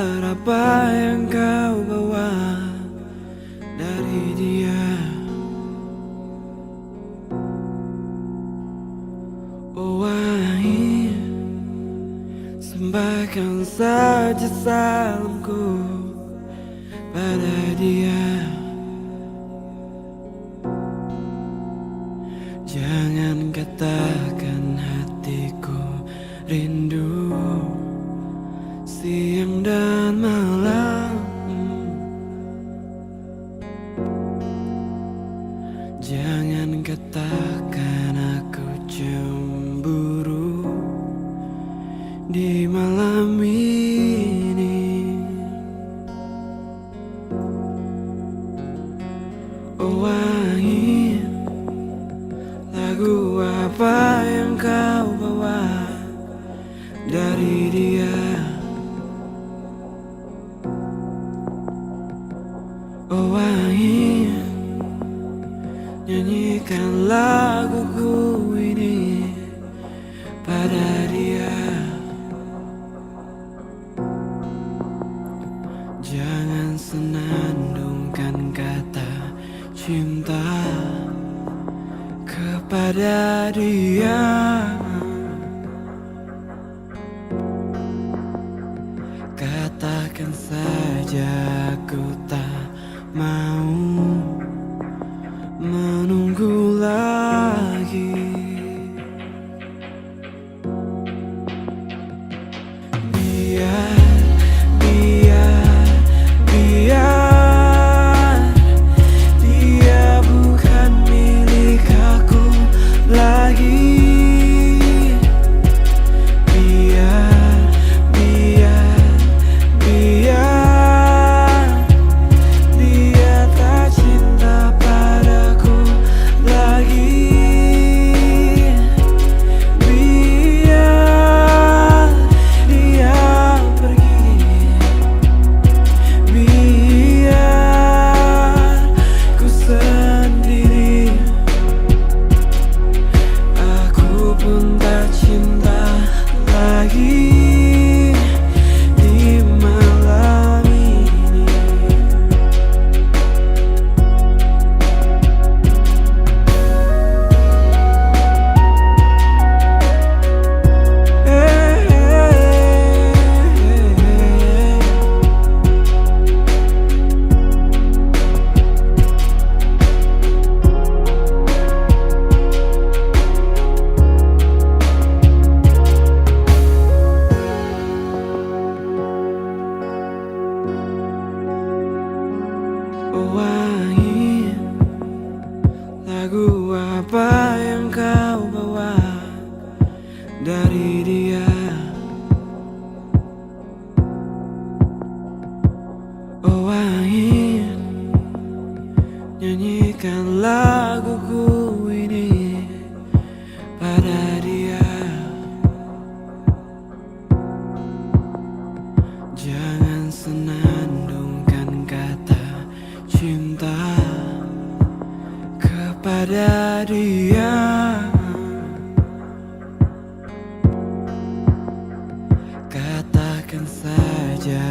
Dengar apa yang kau bawa dari dia. Oh wahai, sampaikan saja salamku pada dia. Jangan katakan hatiku rindu siang dan malam. Jangan katakan aku cemburu di malam ini. Oh wahai, lagu apa yang kau bawa dari dia. Oh wahai, nyanyikan laguku ini pada dia. Jangan senandungkan kata cinta kepada dia. Katakan saja aku tak mau menunggu lagi. Biar, biar, biar dia bukan milik aku lagi. Biar, biar, biar dia tak cinta padaku lagi. Biar dia pergi. Biar ku sendiri. Aku pun tak cinta lagi di malam ini. Oh wahai, lagu apa yang kau bawa dari dia. Oh wahai, nyanyikan laguku ini pada dia. Jangan senandungkan kata cinta kepada dia. Katakan saja